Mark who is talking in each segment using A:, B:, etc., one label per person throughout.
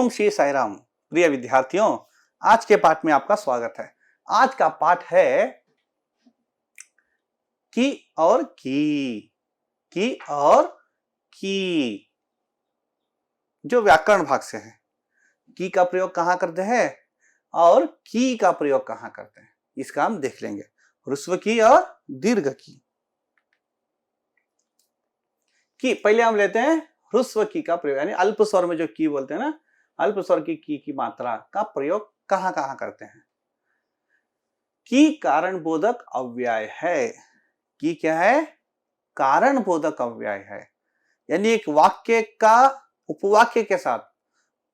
A: ओम श्री साई राम। प्रिय विद्यार्थियों, आज के पाठ में आपका स्वागत है। आज का पाठ है की और की और की, जो व्याकरण भाग से है। की का प्रयोग कहां करते हैं और की का प्रयोग कहां करते हैं, इसका हम देख लेंगे। ह्रस्व की और दीर्घ की पहले हम लेते हैं ह्रस्व की का प्रयोग, यानी अल्प स्वर में जो की बोलते हैं ना, अल्प स्वर की मात्रा का प्रयोग कहां कहां करते हैं। की कारण बोधक अव्यय है। की क्या है? कारण बोधक अव्यय है, यानी एक वाक्य का उपवाक्य के साथ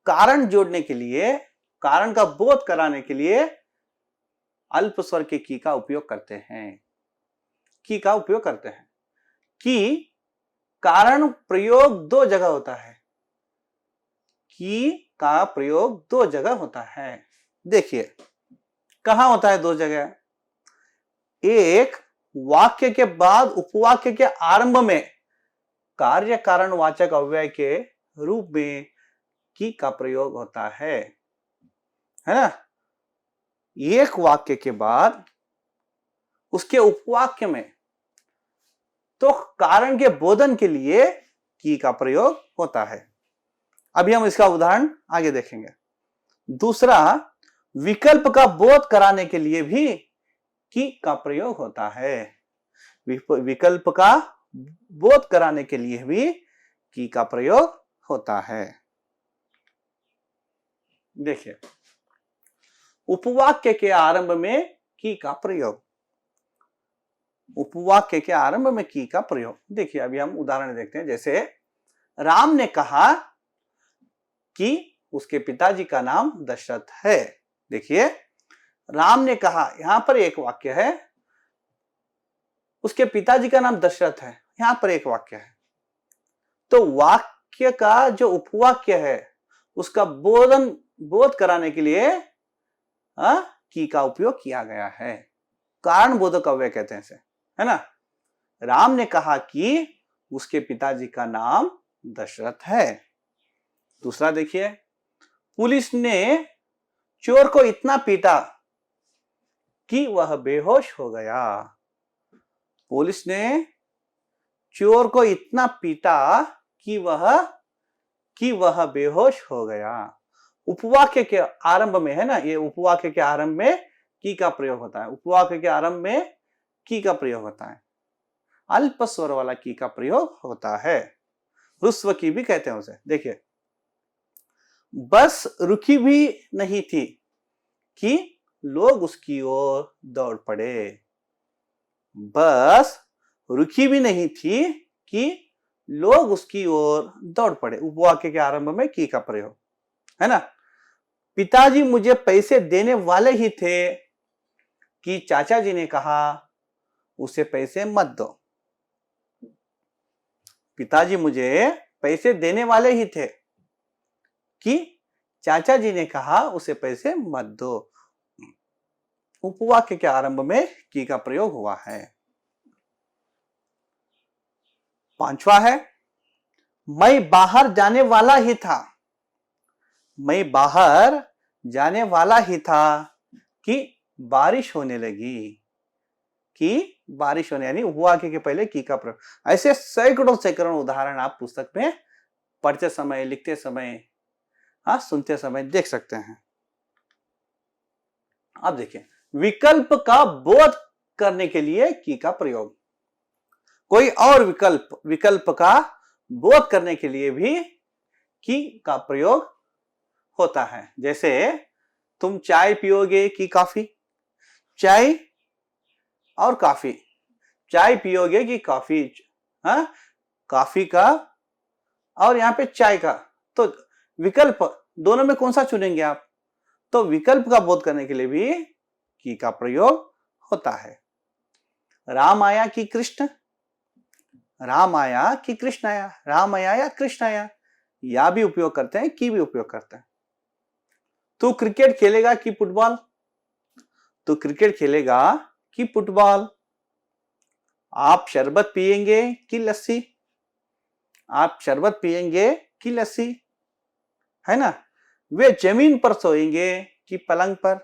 A: कारण जोड़ने के लिए, कारण का बोध कराने के लिए अल्प स्वर के की का उपयोग करते हैं। की का उपयोग करते हैं। की कारण प्रयोग दो जगह होता है। की का प्रयोग दो जगह होता है। देखिए कहां होता है दो जगह। एक, वाक्य के बाद उपवाक्य के आरंभ में कार्य कारण वाचक अव्यय के रूप में की का प्रयोग होता है ना। एक वाक्य के बाद उसके उपवाक्य में तो कारण के बोधन के लिए की का प्रयोग होता है। अभी हम इसका उदाहरण आगे देखेंगे। दूसरा, विकल्प का बोध कराने के लिए भी की का प्रयोग होता है। विकल्प का बोध कराने के लिए भी की का प्रयोग होता है। देखिए, उपवाक्य के आरंभ में की का प्रयोग। उपवाक्य के आरंभ में की का प्रयोग। देखिए अभी हम उदाहरण देखते हैं। जैसे राम ने कहा कि उसके पिताजी का नाम दशरथ है। देखिए राम ने कहा, यहां पर एक वाक्य है, उसके पिताजी का नाम दशरथ है, यहां पर एक वाक्य है। तो वाक्य का जो उपवाक्य है उसका बोध कराने के लिए की का उपयोग किया गया है। कारण बोधक अव्यय कहते हैं इसे, है ना। राम ने कहा कि उसके पिताजी का नाम दशरथ है। दूसरा देखिए, पुलिस ने चोर को इतना पीटा कि वह बेहोश हो गया। पुलिस ने चोर को इतना पीटा कि वह बेहोश हो गया। उपवाक्य के आरंभ में है ना, ये उपवाक्य के आरंभ में की का प्रयोग होता है। उपवाक्य के आरंभ में की का प्रयोग होता है। अल्प स्वर वाला की का प्रयोग होता है। ह्रस्व की भी कहते हैं उसे। देखिए, बस रुकी भी नहीं थी कि लोग उसकी ओर दौड़ पड़े। बस रुकी भी नहीं थी कि लोग उसकी ओर दौड़ पड़े। उपवाक्य के आरंभ में की का प्रयोग, है ना। पिताजी मुझे पैसे देने वाले ही थे कि चाचा जी ने कहा उसे पैसे मत दो। पिताजी मुझे पैसे देने वाले ही थे कि चाचा जी ने कहा उसे पैसे मत दो। उपवाक्य के आरंभ में की का प्रयोग हुआ है। पांचवा है, मैं बाहर जाने वाला ही था। मैं बाहर जाने वाला ही था कि बारिश होने लगी। कि बारिश होने, यानी उपवाक्य के पहले की का प्रयोग। ऐसे सैकड़ों उदाहरण आप पुस्तक में पढ़ते समय, लिखते समय, सुनते समय देख सकते हैं। अब देखिए, विकल्प का बोध करने के लिए की का प्रयोग। कोई और विकल्प का बोध करने के लिए भी की का प्रयोग होता है। जैसे तुम चाय पियोगे कि कॉफी। चाय और कॉफी, चाय पियोगे कि कॉफी, कॉफी का और यहां पे चाय का, तो विकल्प दोनों में कौन सा चुनेंगे आप? तो विकल्प का बोध करने के लिए भी की का प्रयोग होता है। राम आया कि कृष्ण। राम आया कि कृष्ण आया। राम आया या कृष्ण आया, या भी उपयोग करते हैं, की भी उपयोग करते हैं। तू क्रिकेट खेलेगा कि फुटबॉल। तू क्रिकेट खेलेगा कि फुटबॉल। आप शरबत पिएंगे कि लस्सी। आप शरबत पिएंगे कि लस्सी, है ना। वे जमीन पर सोएंगे कि पलंग पर,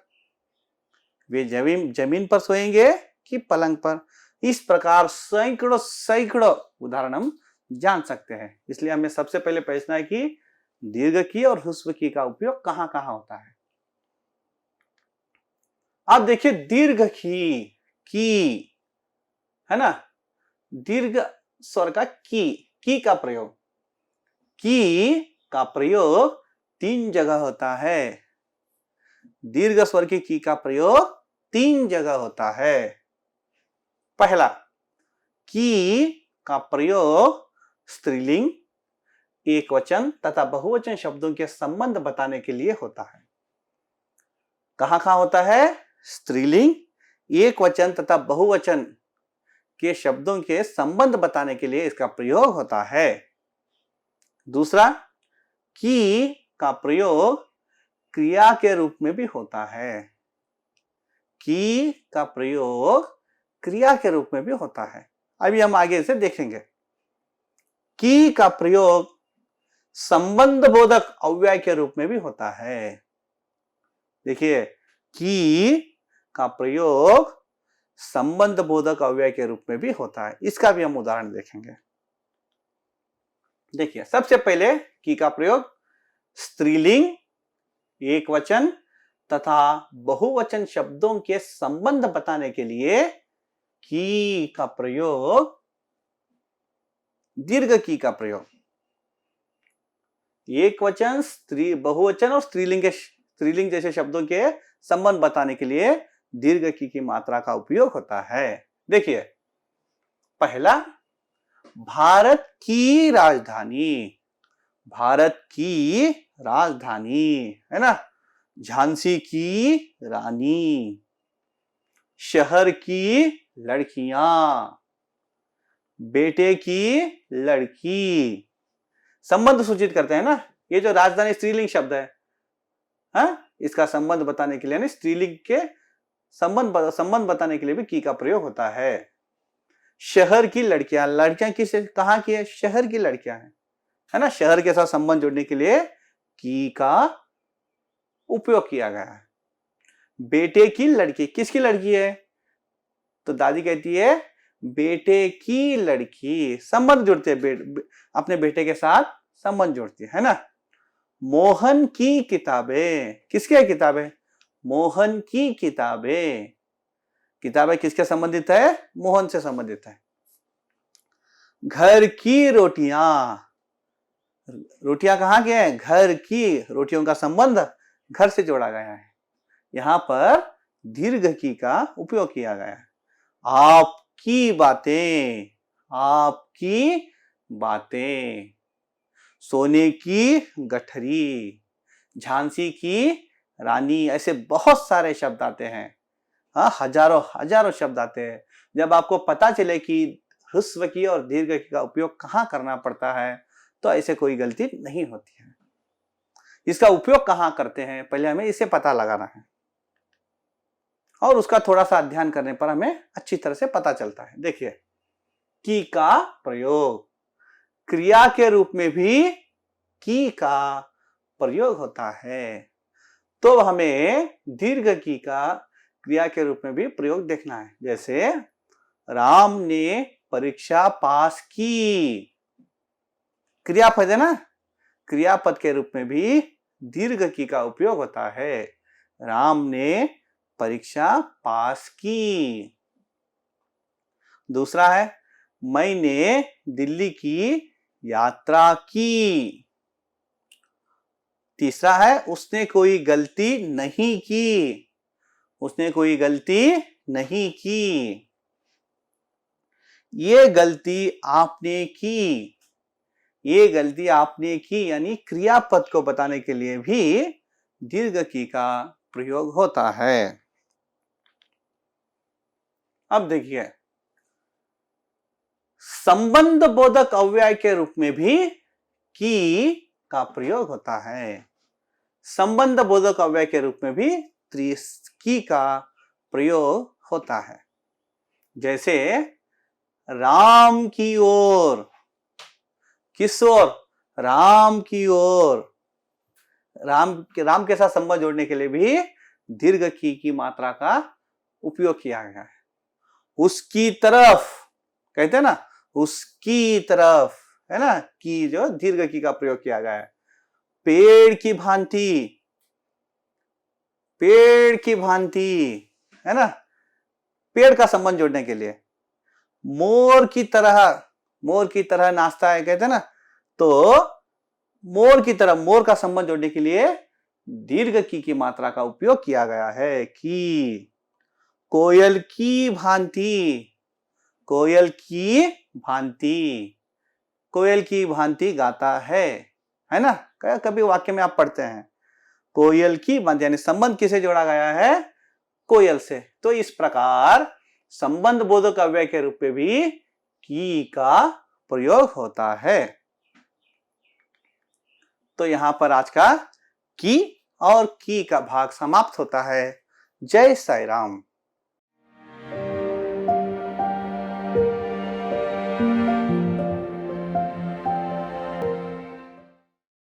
A: वे जमीन पर सोएंगे कि पलंग पर। इस प्रकार सैकड़ों सैकड़ों उदाहरण हम जान सकते हैं। इसलिए हमें सबसे पहले पूछना है कि दीर्घ की और ह्रस्व की का उपयोग कहां कहां होता है। आप देखिए दीर्घ की है ना, दीर्घ स्वर का की का प्रयोग, की का प्रयोग 3 जगह होता है। दीर्घ स्वर की का प्रयोग 3 जगह होता है। पहला, की का प्रयोग स्त्रीलिंग, एकवचन तथा बहुवचन शब्दों के संबंध बताने के लिए होता है। कहां कहां होता है? स्त्रीलिंग, एकवचन तथा बहुवचन के शब्दों के संबंध बताने के लिए इसका प्रयोग होता है। दूसरा, की का प्रयोग क्रिया के रूप में भी होता है। की का प्रयोग क्रिया के रूप में भी होता है। अभी हम आगे इसे देखेंगे। की का प्रयोग संबंध बोधक अव्यय के रूप में भी होता है। देखिए, की का प्रयोग संबंध बोधक अव्यय के रूप में भी होता है। इसका भी हम उदाहरण देखेंगे। देखिए, सबसे पहले की का प्रयोग स्त्रीलिंग, एकवचन तथा बहुवचन शब्दों के संबंध बताने के लिए की का प्रयोग, दीर्घ की का प्रयोग एकवचन, बहुवचन और स्त्रीलिंग जैसे शब्दों के संबंध बताने के लिए दीर्घ की मात्रा का उपयोग होता है। देखिए, पहला, भारत की राजधानी, भारत की राजधानी है ना, झांसी की रानी, शहर की लड़कियां, बेटे की लड़की। संबंध सूचित करते हैं ना, ये जो राजधानी स्त्रीलिंग शब्द है, इसका संबंध बताने के लिए ना, स्त्रीलिंग के संबंध बताने के लिए भी की का प्रयोग होता है। शहर की लड़कियां, लड़कियां किस कहां की है? शहर की लड़कियां हैं, है ना। शहर के साथ संबंध जोड़ने के लिए की का उपयोग किया गया है। बेटे की लड़की, किसकी लड़की है? तो दादी कहती है बेटे की लड़की, संबंध जोड़ते हैं, अपने बेटे के साथ संबंध जोड़ती है ना। मोहन की किताबें, किसकी किताबें? मोहन की किताबें, किताबें किसके संबंधित है? मोहन से संबंधित है। घर की रोटियां, रोटियां कहां के हैं? घर की, रोटियों का संबंध घर से जोड़ा गया है। यहां पर दीर्घ की का उपयोग किया गया है। आपकी बातें, आपकी बातें, सोने की गठरी, झांसी की रानी, ऐसे बहुत सारे शब्द आते हैं। हजारों हजारों शब्द आते हैं। जब आपको पता चले कि ह्रस्व की और दीर्घ की का उपयोग कहां करना पड़ता है, तो ऐसे कोई गलती नहीं होती है। इसका उपयोग कहां करते हैं, पहले हमें इसे पता लगाना है, और उसका थोड़ा सा अध्ययन करने पर हमें अच्छी तरह से पता चलता है। देखिए, की का प्रयोग क्रिया के रूप में भी की का प्रयोग होता है, तो हमें दीर्घ की का क्रिया के रूप में भी प्रयोग देखना है। जैसे राम ने परीक्षा पास की, क्रियापद है ना, क्रियापद के रूप में भी दीर्घ की का उपयोग होता है। राम ने परीक्षा पास की। दूसरा है मैंने दिल्ली की यात्रा की। तीसरा है उसने कोई गलती नहीं की, उसने कोई गलती नहीं की। ये गलती आपने की, ये गलती आपने की, यानी क्रियापद को बताने के लिए भी दीर्घ की का प्रयोग होता है। अब देखिए, संबंध बोधक अव्यय के रूप में भी की का प्रयोग होता है। संबंध बोधक अव्यय के रूप में भी की का प्रयोग होता है। जैसे राम की ओर, किस ओर? राम की ओर। राम के साथ संबंध जोड़ने के लिए भी दीर्घ की मात्रा का उपयोग किया गया है। उसकी तरफ कहते हैं ना, उसकी तरफ, है ना, की जो दीर्घ की का प्रयोग किया गया है। पेड़ की भांति, पेड़ की भांति, है ना, पेड़ का संबंध जोड़ने के लिए। मोर की तरह, मोर की तरह नाचता है, कहते हैं ना, तो मोर की तरह, मोर का संबंध जोड़ने के लिए दीर्घ की मात्रा का उपयोग किया गया है। की कोयल की भांति, कोयल की भांति, कोयल की भांति गाता है ना, कभी वाक्य में आप पढ़ते हैं कोयल की भांति, यानी संबंध किसे जोड़ा गया है, कोयल से। तो इस प्रकार संबंध बोधक अव्यय के रूप में भी की का प्रयोग होता है। तो यहां पर आज का की और की का भाग समाप्त होता है। जय साई राम।